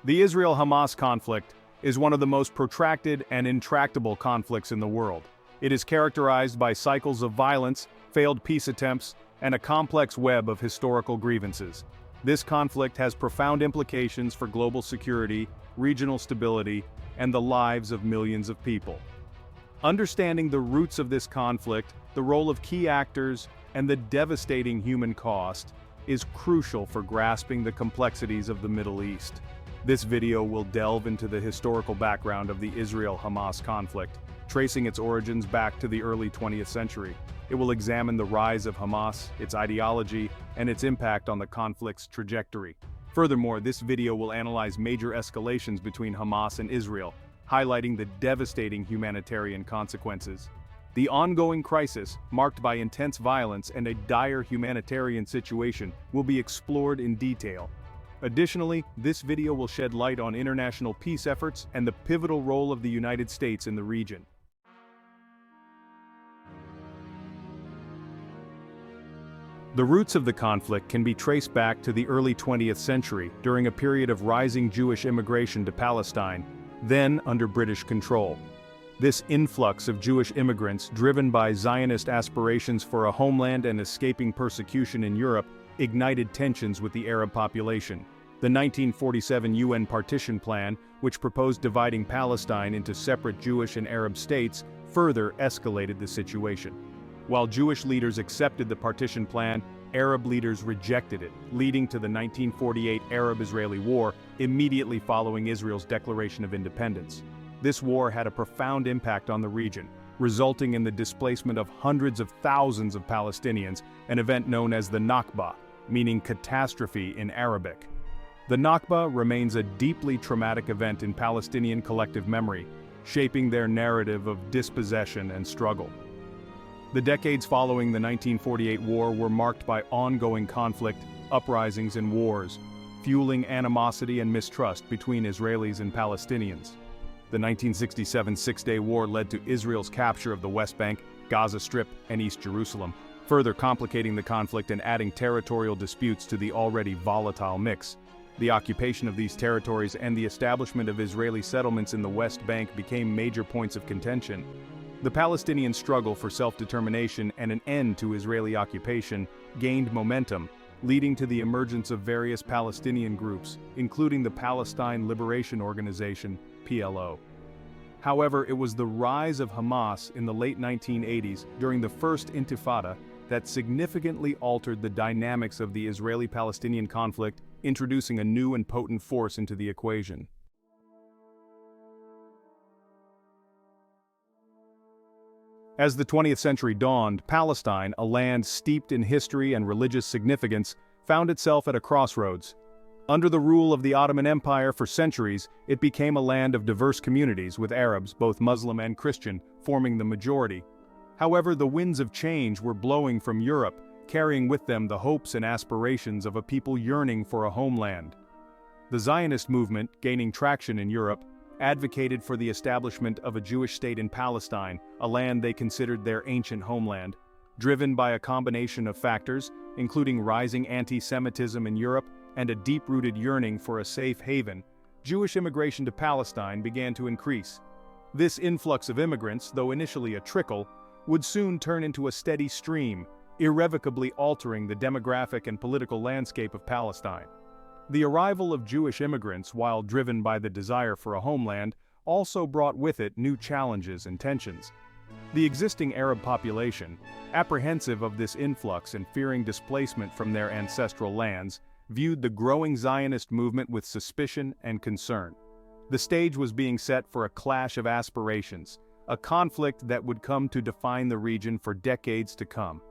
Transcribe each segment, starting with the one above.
The Israel-Hamas conflict is one of the most protracted and intractable conflicts in the world. It is characterized by cycles of violence, failed peace attempts, and a complex web of historical grievances. This conflict has profound implications for global security, regional stability, and the lives of millions of people. Understanding the roots of this conflict, the role of key actors, and the devastating human cost is crucial for grasping the complexities of the Middle East. This video will delve into the historical background of the Israel-Hamas conflict, tracing its origins back to the early 20th century. It will examine the rise of Hamas, its ideology, and its impact on the conflict's trajectory. Furthermore, this video will analyze major escalations between Hamas and Israel, highlighting the devastating humanitarian consequences. The ongoing crisis, marked by intense violence and a dire humanitarian situation, will be explored in detail. Additionally, this video will shed light on international peace efforts and the pivotal role of the United States in the region. The roots of the conflict can be traced back to the early 20th century, during a period of rising Jewish immigration to Palestine, then under British control. This influx of Jewish immigrants, driven by Zionist aspirations for a homeland and escaping persecution in Europe, ignited tensions with the Arab population. The 1947 UN Partition Plan, which proposed dividing Palestine into separate Jewish and Arab states, further escalated the situation. While Jewish leaders accepted the partition plan, Arab leaders rejected it, leading to the 1948 Arab-Israeli War, immediately following Israel's declaration of independence. This war had a profound impact on the region, resulting in the displacement of hundreds of thousands of Palestinians, an event known as the Nakba, meaning catastrophe in Arabic. The Nakba remains a deeply traumatic event in Palestinian collective memory, shaping their narrative of dispossession and struggle. The decades following the 1948 war were marked by ongoing conflict, uprisings and wars, fueling animosity and mistrust between Israelis and Palestinians. The 1967 Six-Day War led to Israel's capture of the West Bank, Gaza Strip, and East Jerusalem, further complicating the conflict and adding territorial disputes to the already volatile mix. The occupation of these territories and the establishment of Israeli settlements in the West Bank became major points of contention. The Palestinian struggle for self-determination and an end to Israeli occupation gained momentum, leading to the emergence of various Palestinian groups, including the Palestine Liberation Organization, PLO. However, it was the rise of Hamas in the late 1980s, during the first Intifada, that significantly altered the dynamics of the Israeli-Palestinian conflict, introducing a new and potent force into the equation. As the 20th century dawned, Palestine, a land steeped in history and religious significance, found itself at a crossroads. Under the rule of the Ottoman Empire for centuries, it became a land of diverse communities, with Arabs, both Muslim and Christian, forming the majority. However, the winds of change were blowing from Europe, carrying with them the hopes and aspirations of a people yearning for a homeland. The Zionist movement, gaining traction in Europe, advocated for the establishment of a Jewish state in Palestine, a land they considered their ancient homeland. Driven by a combination of factors, including rising anti-Semitism in Europe and a deep-rooted yearning for a safe haven, Jewish immigration to Palestine began to increase. This influx of immigrants, though initially a trickle, would soon turn into a steady stream, irrevocably altering the demographic and political landscape of Palestine. The arrival of Jewish immigrants, while driven by the desire for a homeland, also brought with it new challenges and tensions. The existing Arab population, apprehensive of this influx and fearing displacement from their ancestral lands, viewed the growing Zionist movement with suspicion and concern. The stage was being set for a clash of aspirations, a conflict that would come to define the region for decades to come.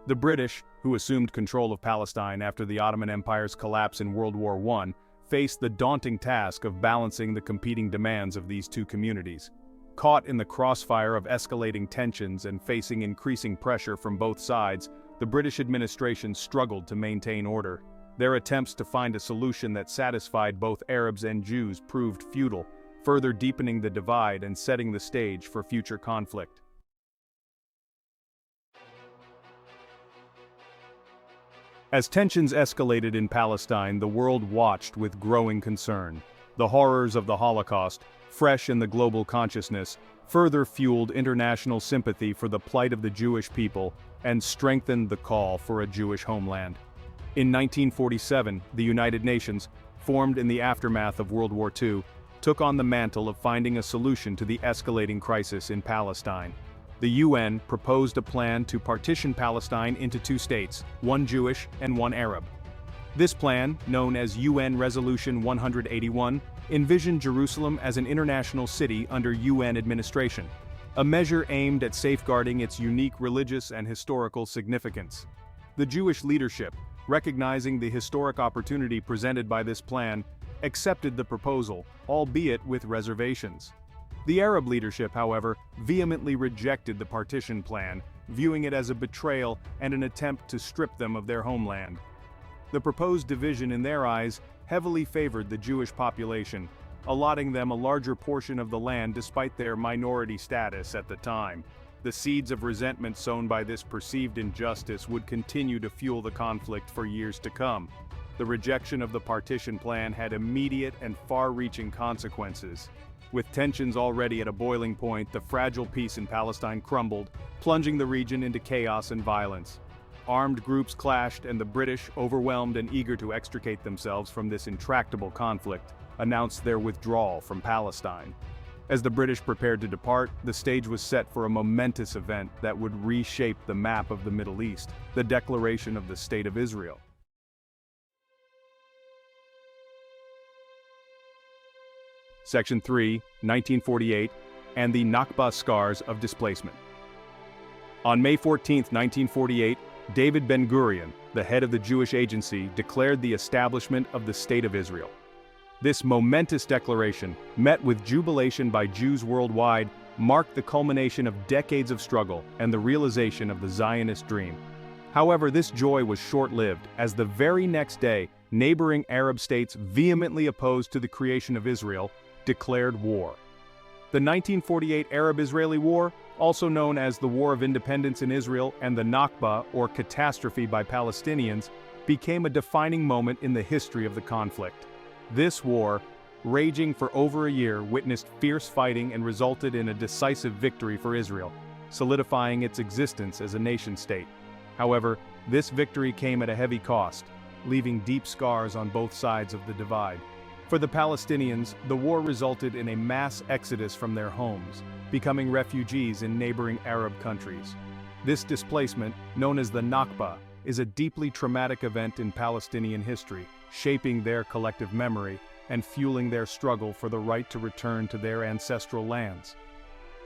The British, who assumed control of Palestine after the Ottoman Empire's collapse in World War I, faced the daunting task of balancing the competing demands of these two communities. Caught in the crossfire of escalating tensions and facing increasing pressure from both sides, the British administration struggled to maintain order. Their attempts to find a solution that satisfied both Arabs and Jews proved futile, further deepening the divide and setting the stage for future conflict. As tensions escalated in Palestine, the world watched with growing concern. The horrors of the Holocaust, fresh in the global consciousness, further fueled international sympathy for the plight of the Jewish people and strengthened the call for a Jewish homeland. In 1947, the United Nations, formed in the aftermath of World War II, took on the mantle of finding a solution to the escalating crisis in Palestine. The UN proposed a plan to partition Palestine into two states, one Jewish and one Arab. This plan, known as UN Resolution 181, envisioned Jerusalem as an international city under UN administration, a measure aimed at safeguarding its unique religious and historical significance. The Jewish leadership, recognizing the historic opportunity presented by this plan, accepted the proposal, albeit with reservations. The Arab leadership, however, vehemently rejected the partition plan, viewing it as a betrayal and an attempt to strip them of their homeland. The proposed division in their eyes heavily favored the Jewish population, allotting them a larger portion of the land despite their minority status at the time. The seeds of resentment sown by this perceived injustice would continue to fuel the conflict for years to come. The rejection of the partition plan had immediate and far-reaching consequences. With tensions already at a boiling point, the fragile peace in Palestine crumbled, plunging the region into chaos and violence. Armed groups clashed, and the British, overwhelmed and eager to extricate themselves from this intractable conflict, announced their withdrawal from Palestine. As the British prepared to depart, the stage was set for a momentous event that would reshape the map of the Middle East, the declaration of the State of Israel. Section 3, 1948, and the Nakba Scars of Displacement. On May 14, 1948, David Ben-Gurion, the head of the Jewish Agency, declared the establishment of the State of Israel. This momentous declaration, met with jubilation by Jews worldwide, marked the culmination of decades of struggle and the realization of the Zionist dream. However, this joy was short-lived, as the very next day, neighboring Arab states vehemently opposed to the creation of Israel, declared war. The 1948 Arab-Israeli War, also known as the War of Independence in Israel and the Nakba, or catastrophe by Palestinians, became a defining moment in the history of the conflict. This war, raging for over a year, witnessed fierce fighting and resulted in a decisive victory for Israel, solidifying its existence as a nation-state. However, this victory came at a heavy cost, leaving deep scars on both sides of the divide. For the Palestinians, the war resulted in a mass exodus from their homes, becoming refugees in neighboring Arab countries. This displacement, known as the Nakba, is a deeply traumatic event in Palestinian history, shaping their collective memory and fueling their struggle for the right to return to their ancestral lands.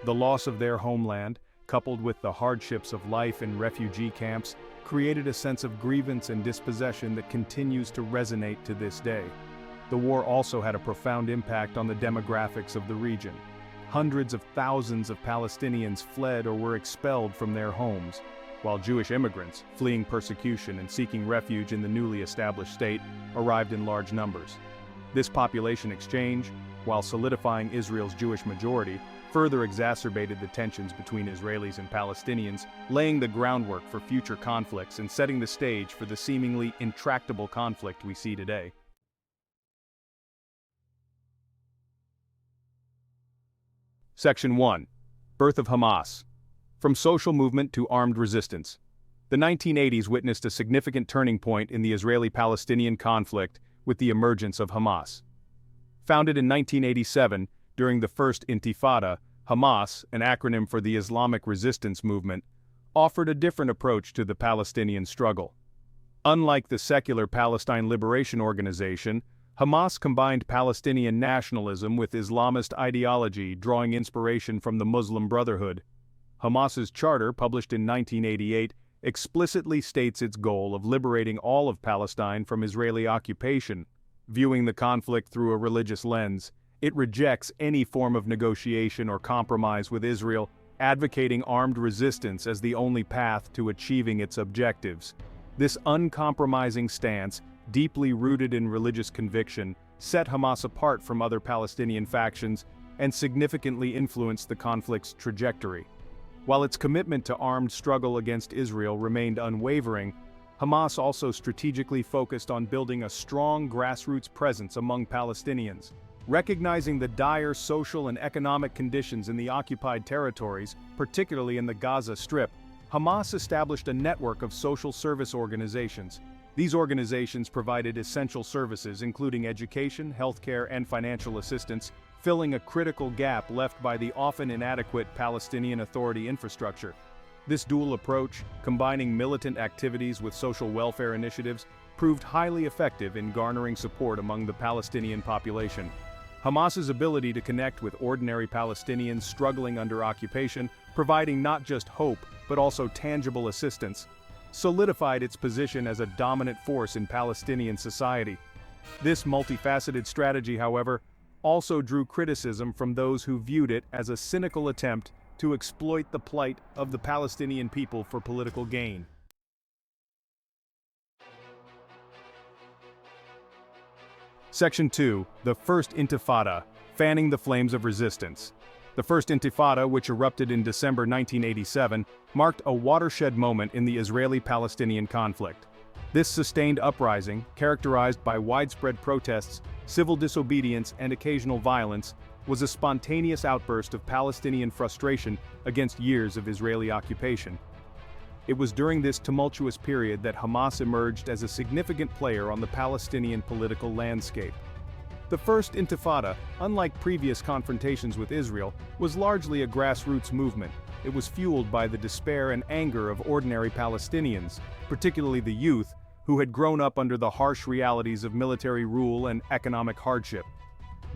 The loss of their homeland, coupled with the hardships of life in refugee camps, created a sense of grievance and dispossession that continues to resonate to this day. The war also had a profound impact on the demographics of the region. Hundreds of thousands of Palestinians fled or were expelled from their homes, while Jewish immigrants, fleeing persecution and seeking refuge in the newly established state, arrived in large numbers. This population exchange, while solidifying Israel's Jewish majority, further exacerbated the tensions between Israelis and Palestinians, laying the groundwork for future conflicts and setting the stage for the seemingly intractable conflict we see today. Section 1. Birth of Hamas. From social movement to armed resistance. The 1980s witnessed a significant turning point in the Israeli-Palestinian conflict with the emergence of Hamas. Founded in 1987, during the first Intifada, Hamas, an acronym for the Islamic Resistance Movement, offered a different approach to the Palestinian struggle. Unlike the secular Palestine Liberation Organization, Hamas combined Palestinian nationalism with Islamist ideology, drawing inspiration from the Muslim Brotherhood. Hamas's charter, published in 1988, explicitly states its goal of liberating all of Palestine from Israeli occupation. Viewing the conflict through a religious lens, it rejects any form of negotiation or compromise with Israel, advocating armed resistance as the only path to achieving its objectives. This uncompromising stance, deeply rooted in religious conviction, set Hamas apart from other Palestinian factions and significantly influenced the conflict's trajectory. While its commitment to armed struggle against Israel remained unwavering, Hamas also strategically focused on building a strong grassroots presence among Palestinians. Recognizing the dire social and economic conditions in the occupied territories, particularly in the Gaza Strip, Hamas established a network of social service organizations. These organizations provided essential services including education, healthcare, and financial assistance, filling a critical gap left by the often inadequate Palestinian Authority infrastructure. This dual approach, combining militant activities with social welfare initiatives, proved highly effective in garnering support among the Palestinian population. Hamas's ability to connect with ordinary Palestinians struggling under occupation, providing not just hope but also tangible assistance, solidified its position as a dominant force in Palestinian society. This multifaceted strategy, however, also drew criticism from those who viewed it as a cynical attempt to exploit the plight of the Palestinian people for political gain. Section 2. The First Intifada, Fanning the Flames of Resistance. The First Intifada, which erupted in December 1987, marked a watershed moment in the Israeli-Palestinian conflict. This sustained uprising, characterized by widespread protests, civil disobedience, and occasional violence, was a spontaneous outburst of Palestinian frustration against years of Israeli occupation. It was during this tumultuous period that Hamas emerged as a significant player on the Palestinian political landscape. The First Intifada, unlike previous confrontations with Israel, was largely a grassroots movement. It was fueled by the despair and anger of ordinary Palestinians, particularly the youth, who had grown up under the harsh realities of military rule and economic hardship.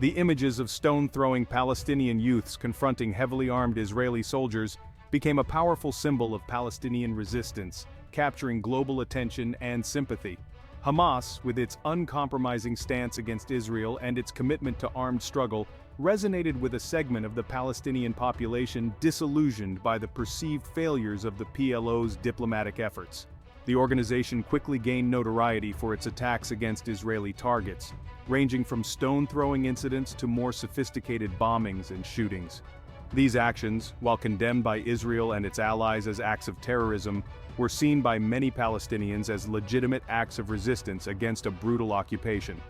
The images of stone-throwing Palestinian youths confronting heavily armed Israeli soldiers became a powerful symbol of Palestinian resistance, capturing global attention and sympathy. Hamas, with its uncompromising stance against Israel and its commitment to armed struggle, resonated with a segment of the Palestinian population disillusioned by the perceived failures of the PLO's diplomatic efforts. The organization quickly gained notoriety for its attacks against Israeli targets, ranging from stone-throwing incidents to more sophisticated bombings and shootings. These actions, while condemned by Israel and its allies as acts of terrorism, were seen by many Palestinians as legitimate acts of resistance against a brutal occupation.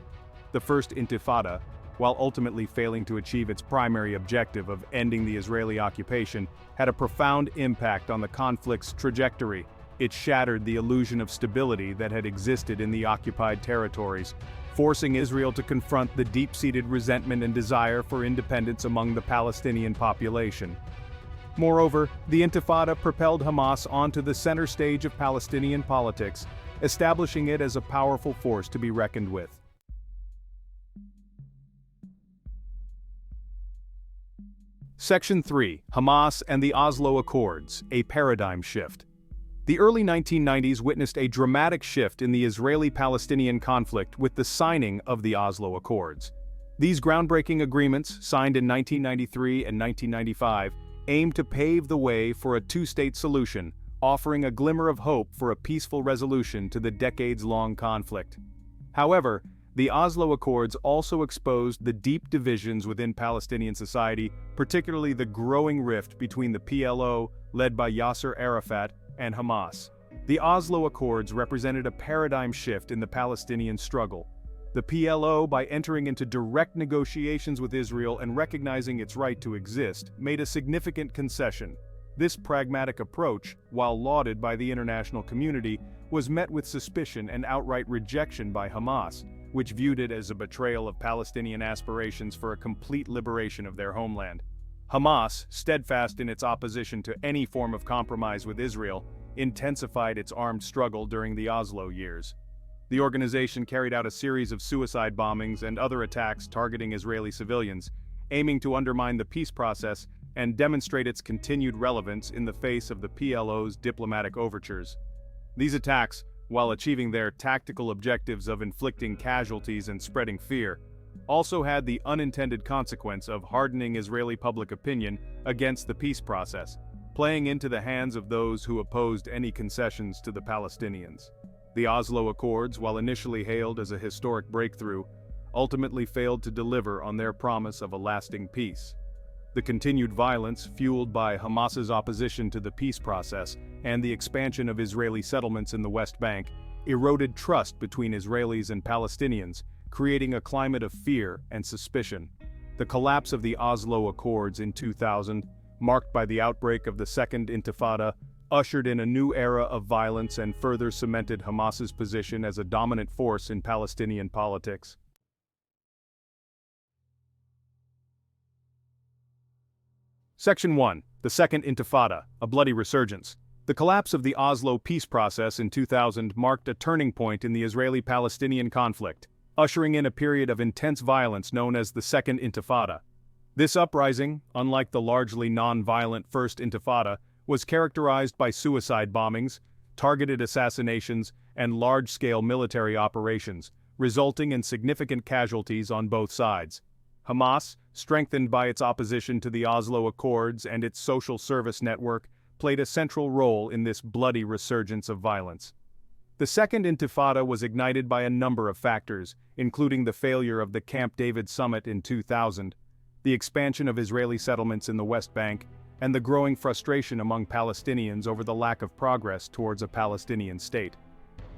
The First Intifada, while ultimately failing to achieve its primary objective of ending the Israeli occupation, had a profound impact on the conflict's trajectory. It shattered the illusion of stability that had existed in the occupied territories, forcing Israel to confront the deep-seated resentment and desire for independence among the Palestinian population. Moreover, the Intifada propelled Hamas onto the center stage of Palestinian politics, establishing it as a powerful force to be reckoned with. Section 3. Hamas and the Oslo Accords, a paradigm shift. The early 1990s witnessed a dramatic shift in the Israeli-Palestinian conflict with the signing of the Oslo Accords. These groundbreaking agreements, signed in 1993 and 1995, aimed to pave the way for a two-state solution, offering a glimmer of hope for a peaceful resolution to the decades-long conflict. However, the Oslo Accords also exposed the deep divisions within Palestinian society, particularly the growing rift between the PLO, led by Yasser Arafat, and Hamas. The Oslo Accords represented a paradigm shift in the Palestinian struggle. The PLO, by entering into direct negotiations with Israel and recognizing its right to exist, made a significant concession. This pragmatic approach, while lauded by the international community, was met with suspicion and outright rejection by Hamas, which viewed it as a betrayal of Palestinian aspirations for a complete liberation of their homeland. Hamas, steadfast in its opposition to any form of compromise with Israel, intensified its armed struggle during the Oslo years. The organization carried out a series of suicide bombings and other attacks targeting Israeli civilians, aiming to undermine the peace process and demonstrate its continued relevance in the face of the PLO's diplomatic overtures. These attacks, while achieving their tactical objectives of inflicting casualties and spreading fear, also had the unintended consequence of hardening Israeli public opinion against the peace process, playing into the hands of those who opposed any concessions to the Palestinians. The Oslo Accords, while initially hailed as a historic breakthrough, ultimately failed to deliver on their promise of a lasting peace. The continued violence, fueled by Hamas's opposition to the peace process and the expansion of Israeli settlements in the West Bank, eroded trust between Israelis and Palestinians, creating a climate of fear and suspicion. The collapse of the Oslo Accords in 2000, marked by the outbreak of the Second Intifada, ushered in a new era of violence and further cemented Hamas's position as a dominant force in Palestinian politics. Section 1. The Second Intifada, a bloody resurgence. The collapse of the Oslo peace process in 2000 marked a turning point in the Israeli-Palestinian conflict, ushering in a period of intense violence known as the Second Intifada. This uprising, unlike the largely non-violent First Intifada, was characterized by suicide bombings, targeted assassinations, and large-scale military operations, resulting in significant casualties on both sides. Hamas, strengthened by its opposition to the Oslo Accords and its social service network, played a central role in this bloody resurgence of violence. The Second Intifada was ignited by a number of factors, including the failure of the Camp David summit in 2000, the expansion of Israeli settlements in the West Bank, and the growing frustration among Palestinians over the lack of progress towards a Palestinian state.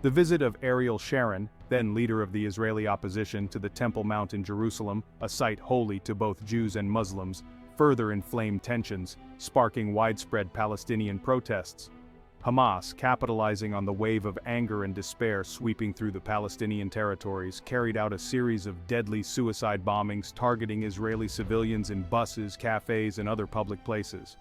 The visit of Ariel Sharon, then leader of the Israeli opposition, to the Temple Mount in Jerusalem, a site holy to both Jews and Muslims, further inflamed tensions, sparking widespread Palestinian protests. Hamas, capitalizing on the wave of anger and despair sweeping through the Palestinian territories, carried out a series of deadly suicide bombings targeting Israeli civilians in buses, cafes, and other public places.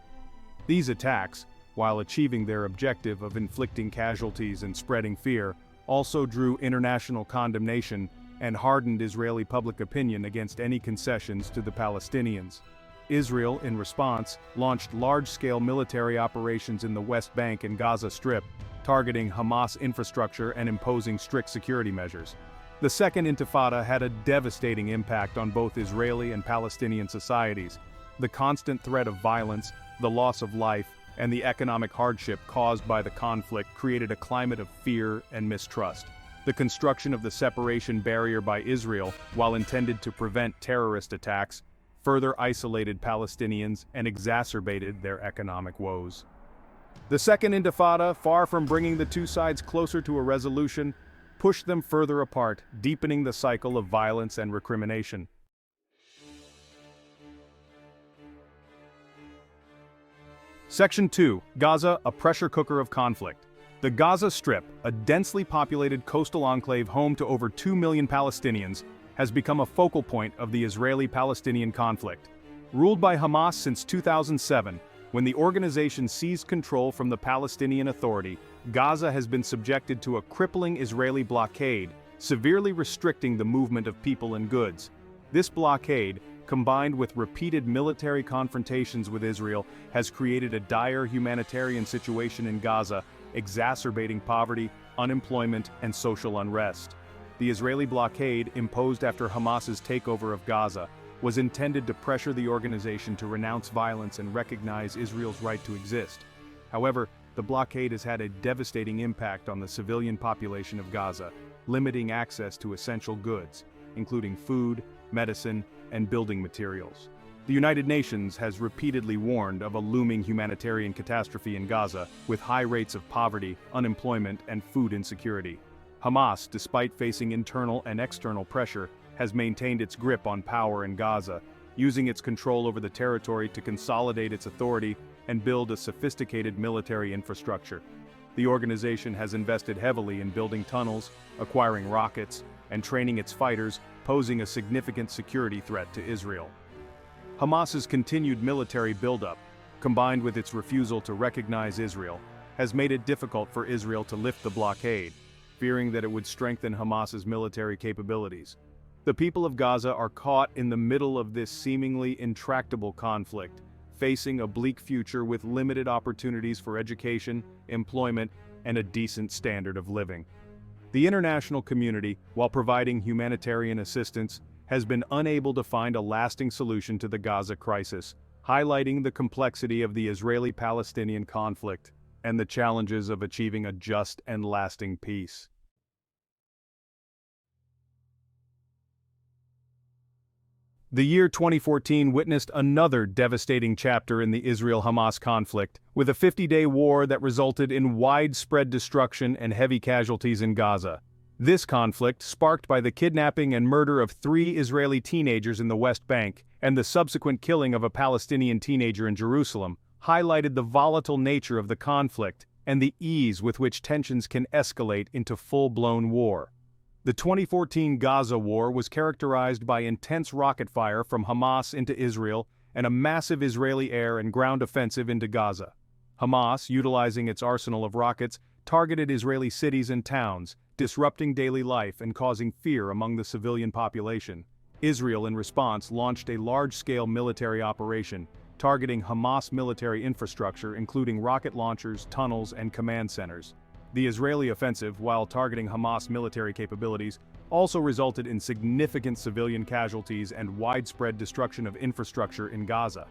These attacks, while achieving their objective of inflicting casualties and spreading fear, also drew international condemnation and hardened Israeli public opinion against any concessions to the Palestinians. Israel, in response, launched large-scale military operations in the West Bank and Gaza Strip, targeting Hamas infrastructure and imposing strict security measures. The Second Intifada had a devastating impact on both Israeli and Palestinian societies. The constant threat of violence, the loss of life, and the economic hardship caused by the conflict created a climate of fear and mistrust. The construction of the separation barrier by Israel, while intended to prevent terrorist attacks, further isolated Palestinians and exacerbated their economic woes. The Second Intifada, far from bringing the two sides closer to a resolution, pushed them further apart, deepening the cycle of violence and recrimination. Section 2. Gaza, a pressure cooker of conflict. The Gaza Strip, a densely populated coastal enclave home to over 2 million Palestinians, has become a focal point of the Israeli-Palestinian conflict. Ruled by Hamas since 2007, when the organization seized control from the Palestinian Authority, Gaza has been subjected to a crippling Israeli blockade, severely restricting the movement of people and goods. This blockade, combined with repeated military confrontations with Israel, has created a dire humanitarian situation in Gaza, exacerbating poverty, unemployment, and social unrest. The Israeli blockade, imposed after Hamas's takeover of Gaza, was intended to pressure the organization to renounce violence and recognize Israel's right to exist. However, the blockade has had a devastating impact on the civilian population of Gaza, limiting access to essential goods, including food, medicine, and building materials. The United Nations has repeatedly warned of a looming humanitarian catastrophe in Gaza, with high rates of poverty, unemployment, and food insecurity. Hamas, despite facing internal and external pressure, has maintained its grip on power in Gaza, using its control over the territory to consolidate its authority and build a sophisticated military infrastructure. The organization has invested heavily in building tunnels, acquiring rockets, and training its fighters, posing a significant security threat to Israel. Hamas's continued military buildup, combined with its refusal to recognize Israel, has made it difficult for Israel to lift the blockade, fearing that it would strengthen Hamas's military capabilities. The people of Gaza are caught in the middle of this seemingly intractable conflict, facing a bleak future with limited opportunities for education, employment, and a decent standard of living. The international community, while providing humanitarian assistance, has been unable to find a lasting solution to the Gaza crisis, highlighting the complexity of the Israeli-Palestinian conflict and the challenges of achieving a just and lasting peace. The year 2014 witnessed another devastating chapter in the Israel-Hamas conflict, with a 50-day war that resulted in widespread destruction and heavy casualties in Gaza. This conflict, sparked by the kidnapping and murder of 3 Israeli teenagers in the West Bank and the subsequent killing of a Palestinian teenager in Jerusalem, highlighted the volatile nature of the conflict and the ease with which tensions can escalate into full-blown war. The 2014 Gaza war was characterized by intense rocket fire from Hamas into Israel and a massive Israeli air and ground offensive into Gaza. Hamas, utilizing its arsenal of rockets, targeted Israeli cities and towns, disrupting daily life and causing fear among the civilian population. Israel, in response, launched a large-scale military operation, targeting Hamas military infrastructure including rocket launchers, tunnels, and command centers. The Israeli offensive, while targeting Hamas military capabilities, also resulted in significant civilian casualties and widespread destruction of infrastructure in Gaza.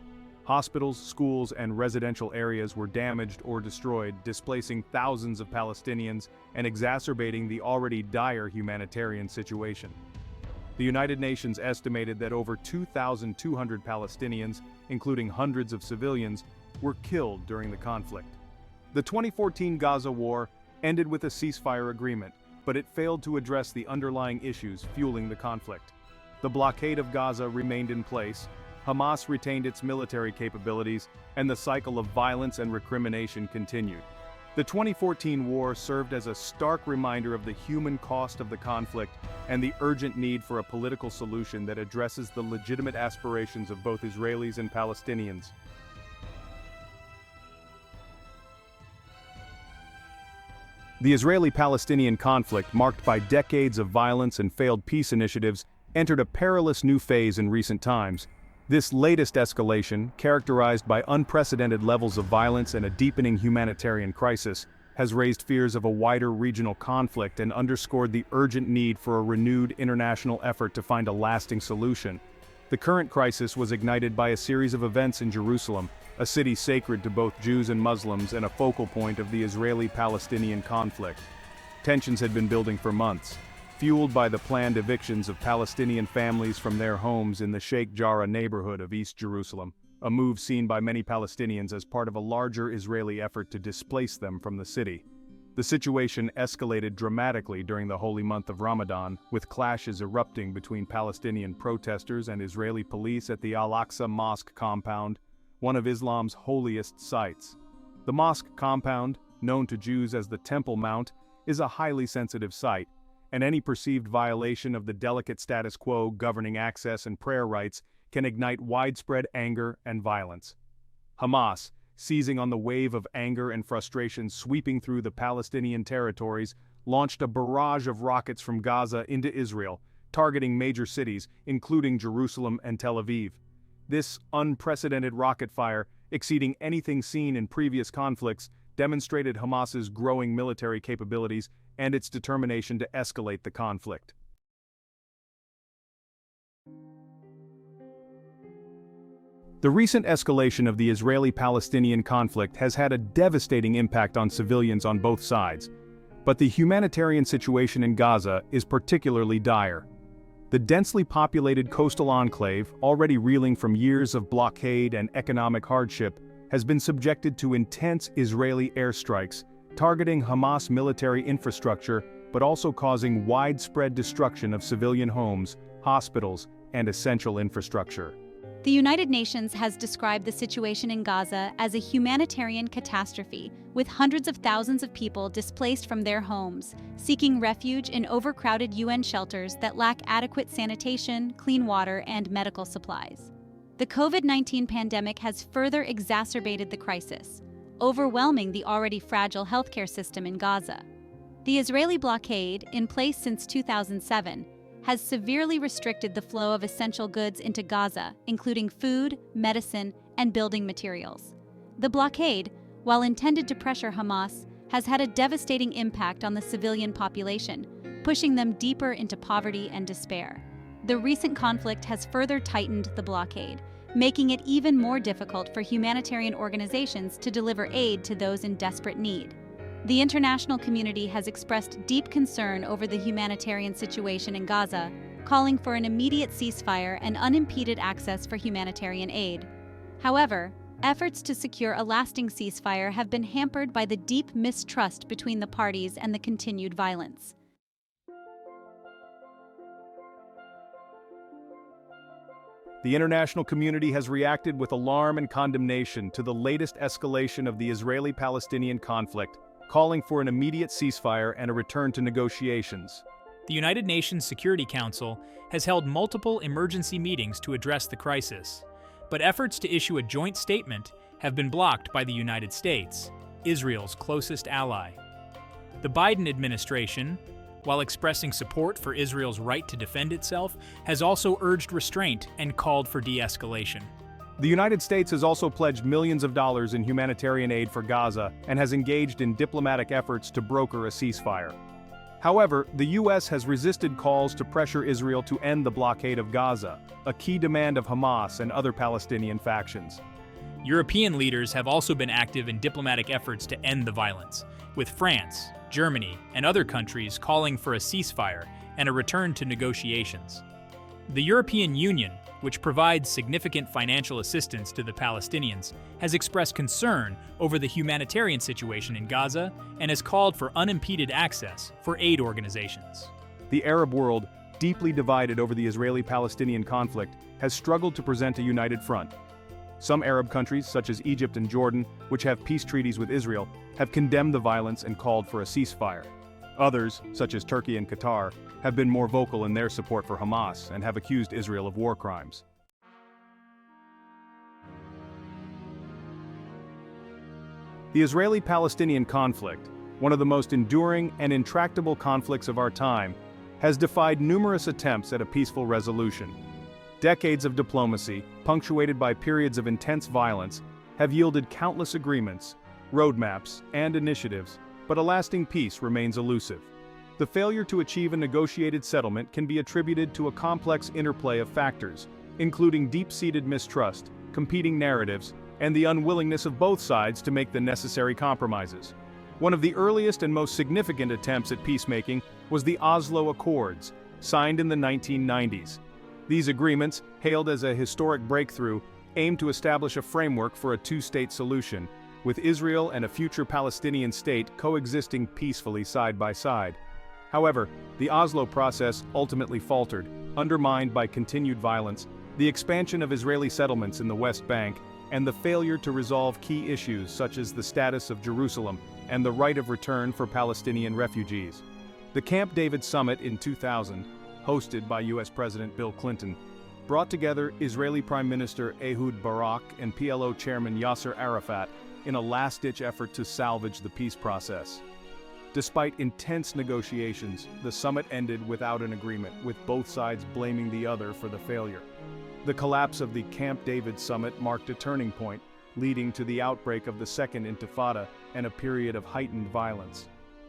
Hospitals, schools, and residential areas were damaged or destroyed, displacing thousands of Palestinians and exacerbating the already dire humanitarian situation. The United Nations estimated that over 2,200 Palestinians, including hundreds of civilians, were killed during the conflict. The 2014 Gaza war ended with a ceasefire agreement, but it failed to address the underlying issues fueling the conflict. The blockade of Gaza remained in place, Hamas retained its military capabilities, and the cycle of violence and recrimination continued. The 2014 war served as a stark reminder of the human cost of the conflict and the urgent need for a political solution that addresses the legitimate aspirations of both Israelis and Palestinians. The Israeli-Palestinian conflict, marked by decades of violence and failed peace initiatives, entered a perilous new phase in recent times. This latest escalation, characterized by unprecedented levels of violence and a deepening humanitarian crisis, has raised fears of a wider regional conflict and underscored the urgent need for a renewed international effort to find a lasting solution. The current crisis was ignited by a series of events in Jerusalem, a city sacred to both Jews and Muslims and a focal point of the Israeli-Palestinian conflict. Tensions had been building for months, fueled by the planned evictions of Palestinian families from their homes in the Sheikh Jarrah neighborhood of East Jerusalem, a move seen by many Palestinians as part of a larger Israeli effort to displace them from the city. The situation escalated dramatically during the holy month of Ramadan, with clashes erupting between Palestinian protesters and Israeli police at the Al-Aqsa Mosque compound, one of Islam's holiest sites. The mosque compound, known to Jews as the Temple Mount, is a highly sensitive site, and any perceived violation of the delicate status quo governing access and prayer rights can ignite widespread anger and violence. Hamas, seizing on the wave of anger and frustration sweeping through the Palestinian territories, launched a barrage of rockets from Gaza into Israel, targeting major cities, including Jerusalem and Tel Aviv. This unprecedented rocket fire, exceeding anything seen in previous conflicts, demonstrated Hamas's growing military capabilities and its determination to escalate the conflict. The recent escalation of the Israeli-Palestinian conflict has had a devastating impact on civilians on both sides, but the humanitarian situation in Gaza is particularly dire. The densely populated coastal enclave, already reeling from years of blockade and economic hardship, has been subjected to intense Israeli airstrikes, targeting Hamas military infrastructure but also causing widespread destruction of civilian homes, hospitals, and essential infrastructure. The United Nations has described the situation in Gaza as a humanitarian catastrophe, with hundreds of thousands of people displaced from their homes, seeking refuge in overcrowded UN shelters that lack adequate sanitation, clean water, and medical supplies. The COVID-19 pandemic has further exacerbated the crisis, overwhelming the already fragile healthcare system in Gaza. The Israeli blockade, in place since 2007, has severely restricted the flow of essential goods into Gaza, including food, medicine, and building materials. The blockade, while intended to pressure Hamas, has had a devastating impact on the civilian population, pushing them deeper into poverty and despair. The recent conflict has further tightened the blockade, making it even more difficult for humanitarian organizations to deliver aid to those in desperate need. The international community has expressed deep concern over the humanitarian situation in Gaza, calling for an immediate ceasefire and unimpeded access for humanitarian aid. However, efforts to secure a lasting ceasefire have been hampered by the deep mistrust between the parties and the continued violence. the international community has reacted with alarm and condemnation to the latest escalation of the Israeli-Palestinian conflict, calling for an immediate ceasefire and a return to negotiations. The United Nations Security Council has held multiple emergency meetings to address the crisis, but efforts to issue a joint statement have been blocked by the United States, Israel's closest ally. The Biden administration, while expressing support for Israel's right to defend itself, has also urged restraint and called for de-escalation. The United States has also pledged millions of dollars in humanitarian aid for Gaza and has engaged in diplomatic efforts to broker a ceasefire. However, the U.S. has resisted calls to pressure Israel to end the blockade of Gaza, a key demand of Hamas and other Palestinian factions. European leaders have also been active in diplomatic efforts to end the violence, with France, Germany, and other countries calling for a ceasefire and a return to negotiations. The European Union, which provides significant financial assistance to the Palestinians, has expressed concern over the humanitarian situation in Gaza and has called for unimpeded access for aid organizations. The Arab world, deeply divided over the Israeli-Palestinian conflict, has struggled to present a united front. Some Arab countries, such as Egypt and Jordan, which have peace treaties with Israel, have condemned the violence and called for a ceasefire. Others, such as Turkey and Qatar, have been more vocal in their support for Hamas and have accused Israel of war crimes. The Israeli-Palestinian conflict, one of the most enduring and intractable conflicts of our time, has defied numerous attempts at a peaceful resolution. Decades of diplomacy, punctuated by periods of intense violence, have yielded countless agreements, roadmaps, and initiatives, but a lasting peace remains elusive. The failure to achieve a negotiated settlement can be attributed to a complex interplay of factors, including deep-seated mistrust, competing narratives, and the unwillingness of both sides to make the necessary compromises. One of the earliest and most significant attempts at peacemaking was the Oslo Accords, signed in the 1990s. These agreements, hailed as a historic breakthrough, aimed to establish a framework for a two-state solution, with Israel and a future Palestinian state coexisting peacefully side by side. However, the Oslo process ultimately faltered, undermined by continued violence, the expansion of Israeli settlements in the West Bank, and the failure to resolve key issues such as the status of Jerusalem and the right of return for Palestinian refugees. The Camp David Summit in 2000, hosted by U.S. President Bill Clinton, brought together Israeli Prime Minister Ehud Barak and PLO Chairman Yasser Arafat in a last-ditch effort to salvage the peace process. Despite intense negotiations, the summit ended without an agreement, with both sides blaming the other for the failure. The collapse of the Camp David Summit marked a turning point, leading to the outbreak of the Second Intifada and a period of heightened violence.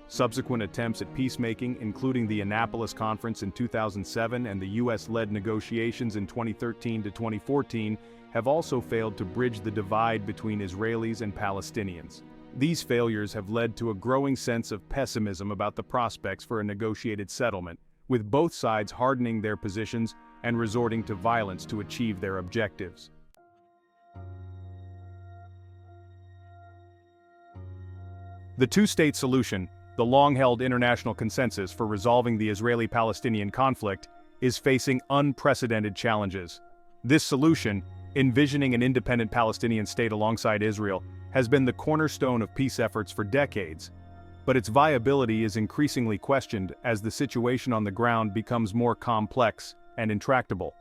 Subsequent attempts at peacemaking, including the Annapolis Conference in 2007 and the U.S.-led negotiations in 2013 to 2014, have also failed to bridge the divide between Israelis and Palestinians. These failures have led to a growing sense of pessimism about the prospects for a negotiated settlement, with both sides hardening their positions and resorting to violence to achieve their objectives. The two-state solution, the long-held international consensus for resolving the Israeli-Palestinian conflict, is facing unprecedented challenges. This solution, envisioning an independent Palestinian state alongside Israel, has been the cornerstone of peace efforts for decades, but its viability is increasingly questioned as the situation on the ground becomes more complex and intractable.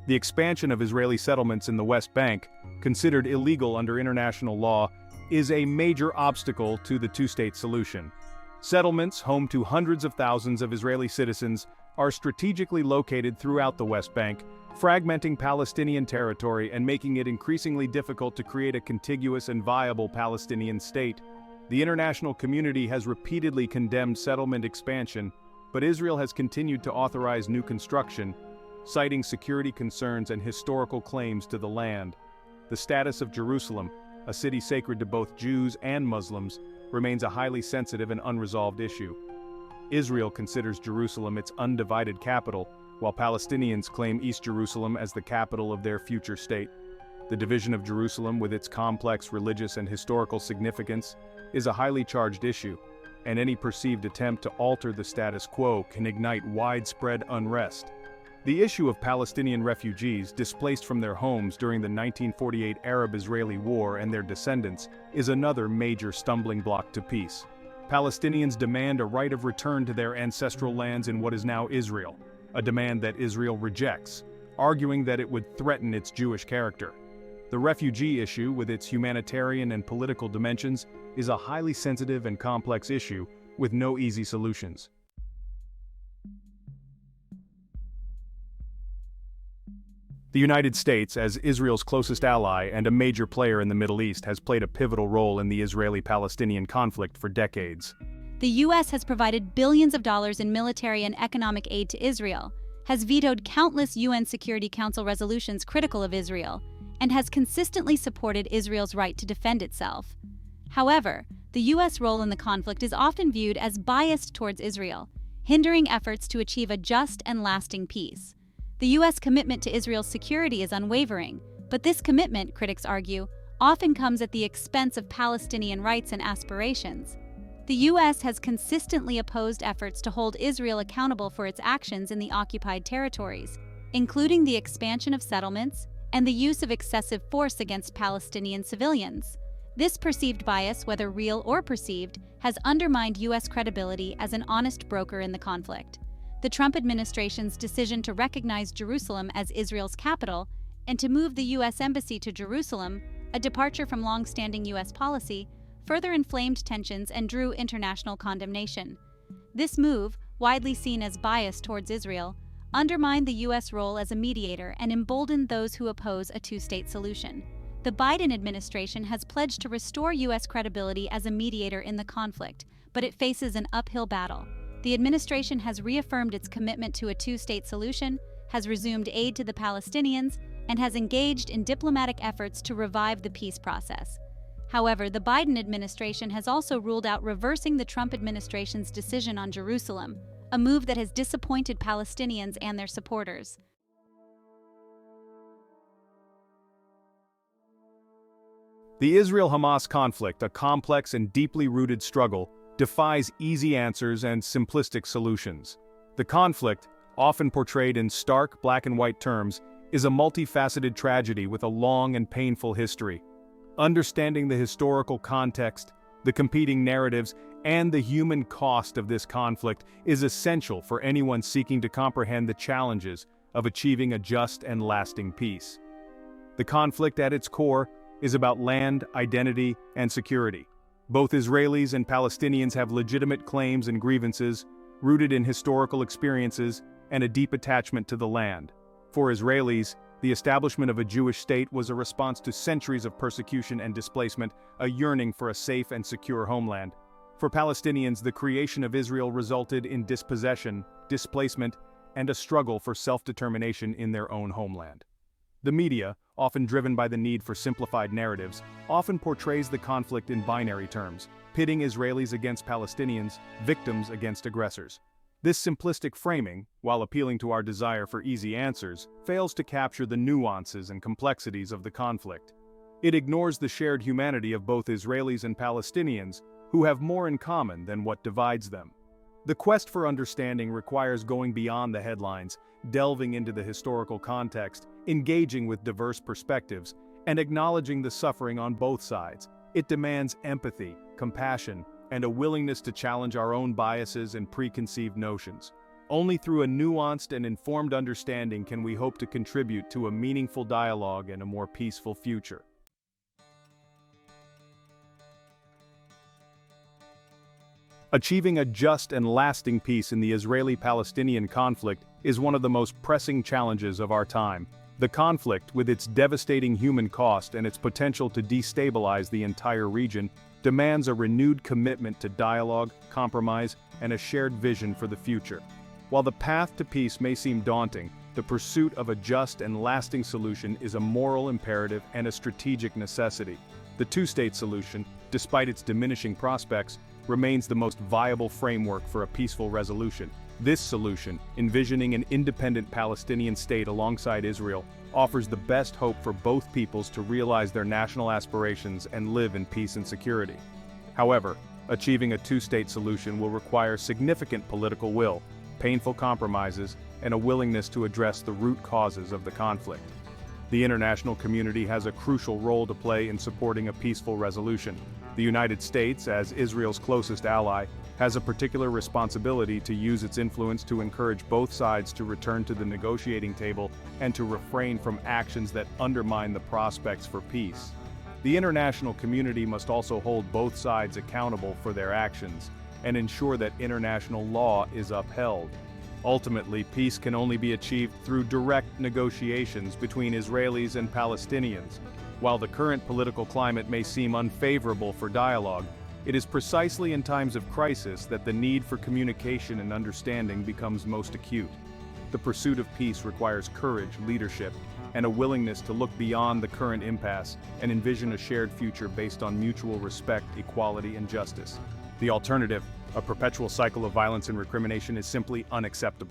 The expansion of Israeli settlements in the West Bank, considered illegal under international law, is a major obstacle to the two-state solution. Settlements, home to hundreds of thousands of Israeli citizens, are strategically located throughout the West Bank, fragmenting Palestinian territory and making it increasingly difficult to create a contiguous and viable Palestinian state. The international community has repeatedly condemned settlement expansion, but Israel has continued to authorize new construction, citing security concerns and historical claims to the land. The status of Jerusalem, a city sacred to both Jews and Muslims, remains a highly sensitive and unresolved issue. Israel considers Jerusalem its undivided capital, while Palestinians claim East Jerusalem as the capital of their future state. The division of Jerusalem, with its complex religious and historical significance, is a highly charged issue, and any perceived attempt to alter the status quo can ignite widespread unrest. The issue of Palestinian refugees displaced from their homes during the 1948 Arab-Israeli War and their descendants is another major stumbling block to peace. Palestinians demand a right of return to their ancestral lands in what is now Israel, a demand that Israel rejects, arguing that it would threaten its Jewish character. The refugee issue, with its humanitarian and political dimensions, is a highly sensitive and complex issue with no easy solutions. The United States, as Israel's closest ally and a major player in the Middle East, has played a pivotal role in the Israeli-Palestinian conflict for decades. The U.S. has provided billions of dollars in military and economic aid to Israel, has vetoed countless UN Security Council resolutions critical of Israel, and has consistently supported Israel's right to defend itself. However, the U.S. role in the conflict is often viewed as biased towards Israel, hindering efforts to achieve a just and lasting peace. The U.S. commitment to Israel's security is unwavering, but this commitment, critics argue, often comes at the expense of Palestinian rights and aspirations. The U.S. has consistently opposed efforts to hold Israel accountable for its actions in the occupied territories, including the expansion of settlements and the use of excessive force against Palestinian civilians. This perceived bias, whether real or perceived, has undermined U.S. credibility as an honest broker in the conflict. The Trump administration's decision to recognize Jerusalem as Israel's capital and to move the U.S. Embassy to Jerusalem, a departure from long-standing U.S. policy, further inflamed tensions and drew international condemnation. This move, widely seen as biased towards Israel, undermined the U.S. role as a mediator and emboldened those who oppose a two-state solution. The Biden administration has pledged to restore U.S. credibility as a mediator in the conflict, but it faces an uphill battle. The administration has reaffirmed its commitment to a two-state solution, has resumed aid to the Palestinians, and has engaged in diplomatic efforts to revive the peace process. However, the Biden administration has also ruled out reversing the Trump administration's decision on Jerusalem, a move that has disappointed Palestinians and their supporters. The Israel-Hamas conflict, a complex and deeply rooted struggle, defies easy answers and simplistic solutions. The conflict, often portrayed in stark black-and-white terms, is a multifaceted tragedy with a long and painful history. Understanding the historical context, the competing narratives, and the human cost of this conflict is essential for anyone seeking to comprehend the challenges of achieving a just and lasting peace. The conflict at its core is about land, identity, and security. Both Israelis and Palestinians have legitimate claims and grievances, rooted in historical experiences and a deep attachment to the land. For Israelis, the establishment of a Jewish state was a response to centuries of persecution and displacement, a yearning for a safe and secure homeland. For Palestinians, the creation of Israel resulted in dispossession, displacement, and a struggle for self-determination in their own homeland. The media, often driven by the need for simplified narratives, often portrays the conflict in binary terms, pitting Israelis against Palestinians, victims against aggressors. This simplistic framing, while appealing to our desire for easy answers, fails to capture the nuances and complexities of the conflict. It ignores the shared humanity of both Israelis and Palestinians, who have more in common than what divides them. The quest for understanding requires going beyond the headlines, delving into the historical context, engaging with diverse perspectives, and acknowledging the suffering on both sides. It demands empathy, compassion, and a willingness to challenge our own biases and preconceived notions. Only through a nuanced and informed understanding can we hope to contribute to a meaningful dialogue and a more peaceful future. Achieving a just and lasting peace in the Israeli-Palestinian conflict is one of the most pressing challenges of our time. The conflict, with its devastating human cost and its potential to destabilize the entire region, demands a renewed commitment to dialogue, compromise, and a shared vision for the future. While the path to peace may seem daunting, the pursuit of a just and lasting solution is a moral imperative and a strategic necessity. The two-state solution, despite its diminishing prospects, remains the most viable framework for a peaceful resolution. This solution, envisioning an independent Palestinian state alongside Israel, offers the best hope for both peoples to realize their national aspirations and live in peace and security. However, achieving a two-state solution will require significant political will, painful compromises, and a willingness to address the root causes of the conflict. The international community has a crucial role to play in supporting a peaceful resolution. The United States, as Israel's closest ally, has a particular responsibility to use its influence to encourage both sides to return to the negotiating table and to refrain from actions that undermine the prospects for peace. The international community must also hold both sides accountable for their actions and ensure that international law is upheld. Ultimately, peace can only be achieved through direct negotiations between Israelis and Palestinians. While the current political climate may seem unfavorable for dialogue, it is precisely in times of crisis that the need for communication and understanding becomes most acute. The pursuit of peace requires courage, leadership, and a willingness to look beyond the current impasse and envision a shared future based on mutual respect, equality, and justice. The alternative, a perpetual cycle of violence and recrimination, is simply unacceptable.